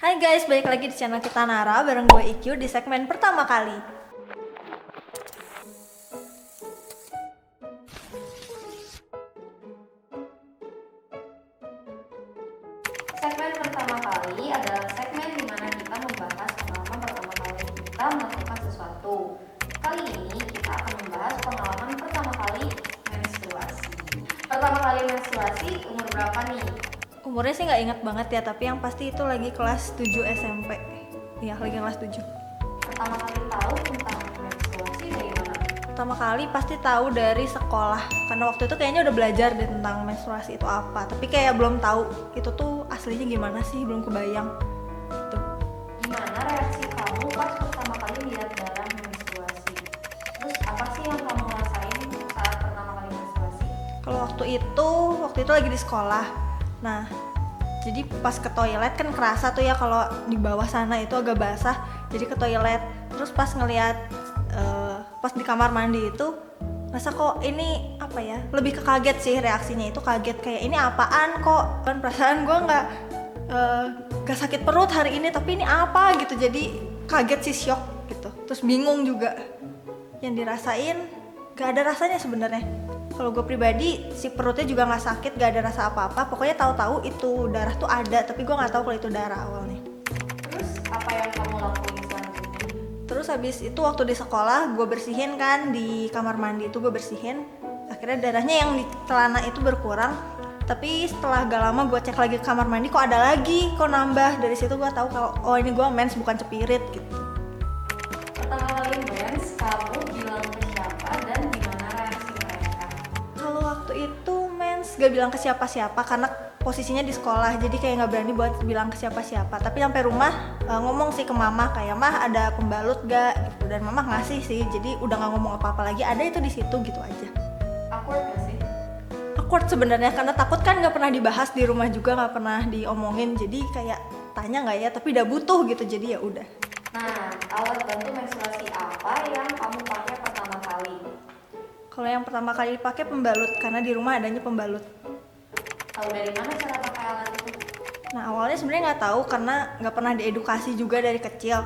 Hai guys, balik lagi di channel kita Nara bareng gue IQ di segmen pertama kali. Segmen pertama kali adalah segmen di mana kita membahas pengalaman pertama kali kita melakukan sesuatu. Kali ini kita akan membahas pengalaman pertama kali menstruasi. Pertama kali menstruasi umur berapa nih? Umurnya sih nggak ingat banget ya, tapi yang pasti itu lagi kelas 7 SMP. Iya, lagi kelas 7. Pertama kali tahu tentang menstruasi dari mana? Pertama kali pasti tahu dari sekolah, karena waktu itu kayaknya udah belajar deh tentang menstruasi itu apa, tapi kayak belum tahu itu tuh aslinya gimana sih, belum kebayang gitu. Gimana reaksi kamu pas pertama kali lihat darah menstruasi? Terus apa sih yang kamu rasain saat pertama kali menstruasi? Kalau waktu itu lagi di sekolah. Nah, jadi pas ke toilet kan kerasa tuh ya kalau di bawah sana itu agak basah, jadi ke toilet. Terus pas ngelihat pas di kamar mandi itu masa kok ini apa ya, lebih ke kaget sih, reaksinya itu kaget, kayak ini apaan kok, kan perasaan gue gak sakit perut hari ini, tapi ini apa gitu. Jadi kaget sih, shock gitu, terus bingung juga. Yang dirasain gak ada rasanya sebenarnya. Kalau gue pribadi si perutnya juga nggak sakit, gak ada rasa apa-apa, pokoknya tahu-tahu itu darah tuh ada, tapi gue nggak tahu kalau itu darah awalnya. Terus apa yang kamu lakuin selanjutnya? Terus habis itu waktu di sekolah gue bersihin kan, di kamar mandi itu gue bersihin, akhirnya darahnya yang di celana itu berkurang. Tapi setelah gak lama gue cek lagi ke kamar mandi, kok ada lagi, kok nambah. Dari situ gue tahu kalau oh ini gue mens bukan cepirit gitu. Pertama kali mens kamu bilang ke siapa dan gimana reaksi mereka? Kalau waktu itu mens gak bilang ke siapa-siapa karena posisinya di sekolah, jadi kayak gak berani buat bilang ke siapa-siapa. Tapi sampai rumah ngomong sih ke mama, kayak mah ada pembalut gak gitu, dan mama ngasih sih, jadi udah gak ngomong apa-apa lagi, ada itu di situ gitu aja. Awkward gak sih? Awkward sebenarnya, karena takut kan gak pernah dibahas di rumah juga, gak pernah diomongin, jadi kayak tanya gak ya, tapi udah butuh gitu, jadi ya udah. Nah, alat bantu menstruasi apa yang kamu pakai pertama kali? Kalau yang pertama kali dipakai pembalut, karena di rumah adanya pembalut. Tahu dari mana cara pakai alat itu? Nah, awalnya sebenarnya nggak tahu karena nggak pernah diedukasi juga dari kecil.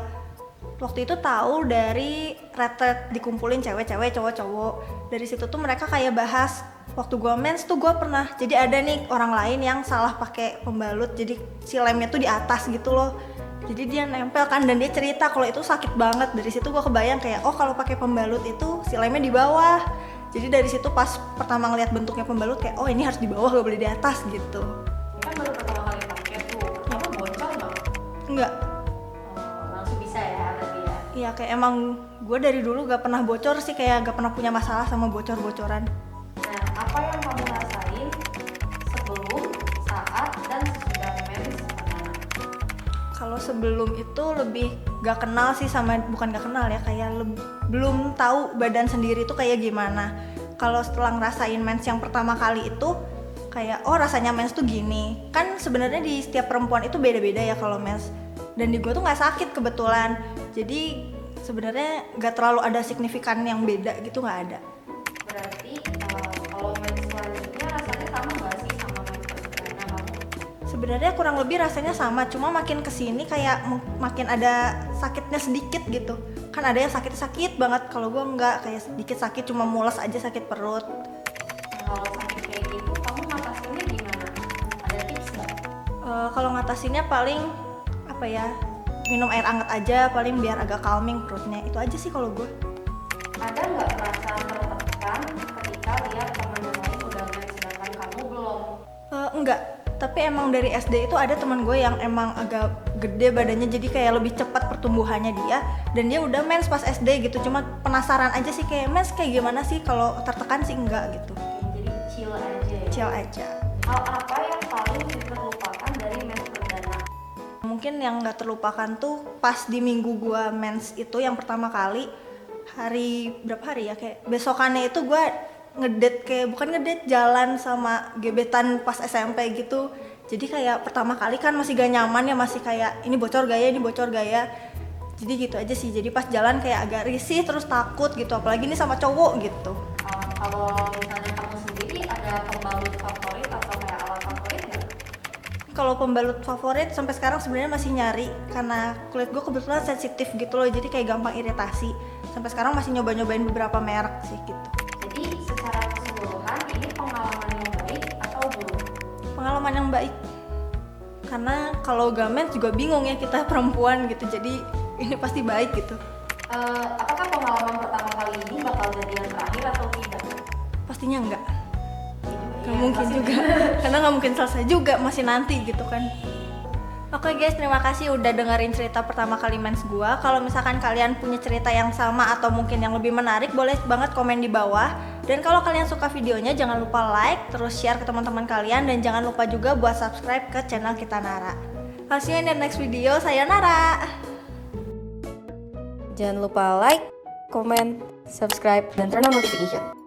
Waktu itu tahu dari retret dikumpulin cewek-cewek, cowok-cowok. Dari situ tuh mereka kayak bahas, waktu gua mens tuh gua pernah, jadi ada nih orang lain yang salah pakai pembalut, jadi si lemnya tuh di atas gitu loh. Jadi dia nempel kan, dan dia cerita kalau itu sakit banget. Dari situ gua kebayang kayak, oh kalau pakai pembalut itu si lemnya di bawah. Jadi dari situ pas pertama ngeliat bentuknya pembalut kayak, oh ini harus di bawah, gak boleh di atas gitu. Ini kan baru pertama kali pakai tuh, kamu bocor nggak? Enggak. Langsung bisa ya berarti ya? Iya, kayak emang gue dari dulu gak pernah bocor sih, kayak gak pernah punya masalah sama bocor-bocoran. Nah, apa yang kamu rasain sebelum, saat, dan sesudah mens pertama? Kalau sebelum itu lebih gak kenal sih sama, bukan gak kenal ya, kayak belum tahu badan sendiri tuh kayak gimana. Kalau setelah ngerasain mens yang pertama kali itu kayak, oh rasanya mens tuh gini. Kan sebenarnya di setiap perempuan itu beda-beda ya kalau mens. Dan di gue tuh nggak sakit kebetulan. Jadi sebenarnya nggak terlalu ada signifikan yang beda gitu, nggak ada. Berarti kalau mens selanjutnya rasanya sama nggak sih sama mens perdana kamu? Sebenarnya kurang lebih rasanya sama, cuma makin kesini kayak makin ada sakitnya sedikit gitu. Kan ada yang sakit-sakit banget, kalau gue enggak, kayak sedikit sakit, cuma mules aja, sakit perut. Nah, kalau sakit kayak gitu, kamu ngatasinnya gimana? Ada tips nggak? Kalau ngatasinnya paling apa ya, minum air hangat aja, paling biar agak calming perutnya, itu aja sih kalau gue. Ada nggak perasaan tertekan ketika lihat teman yang lain udah mens sedangkan kamu belum? Enggak. Tapi emang dari SD itu ada teman gue yang emang agak gede badannya, jadi kayak lebih cepat pertumbuhannya dia, dan dia udah mens pas SD gitu. Cuma penasaran aja sih, kayak mens kayak gimana sih, kalau tertekan sih enggak gitu. Jadi chill aja ya? Chill aja. Hal apa yang paling terlupakan dari mens perdana? Mungkin yang gak terlupakan tuh pas di minggu gue mens itu yang pertama kali, hari berapa hari ya, kayak besokannya itu gue ngedate, kayak bukan ngedate, jalan sama gebetan pas SMP gitu. Jadi kayak pertama kali kan masih gak nyaman ya, masih kayak ini bocor gaya, ini bocor gaya. Jadi gitu aja sih, jadi pas jalan kayak agak risih, terus takut gitu, apalagi ini sama cowok gitu. Kalau misalnya kamu sendiri ada pembalut favorit atau kayak alat favorit gak? Kalau pembalut favorit sampai sekarang sebenarnya masih nyari karena kulit gue kebetulan sensitif gitu loh, jadi kayak gampang iritasi. Sampai sekarang masih nyobain beberapa merek sih gitu. Jadi secara keseluruhan ini pengalaman yang baik atau buruk? Pengalaman yang baik. Karena kalau gamet juga bingung ya, kita perempuan gitu, jadi ini pasti baik gitu. Apakah pengalaman pertama kali ini bakal jadi yang terakhir atau tidak? Pastinya enggak. Nggak Ya, mungkin juga, karena nggak mungkin selesai juga, masih nanti gitu kan. Oke guys, terima kasih udah dengerin cerita pertama kali mens gua. Kalau misalkan kalian punya cerita yang sama atau mungkin yang lebih menarik, boleh banget komen di bawah. Dan kalau kalian suka videonya, jangan lupa like, terus share ke teman-teman kalian, dan jangan lupa juga buat subscribe ke channel kita Nara. I'll see you in the next video, sayonara. Jangan lupa like, comment, subscribe, dan turn on notification.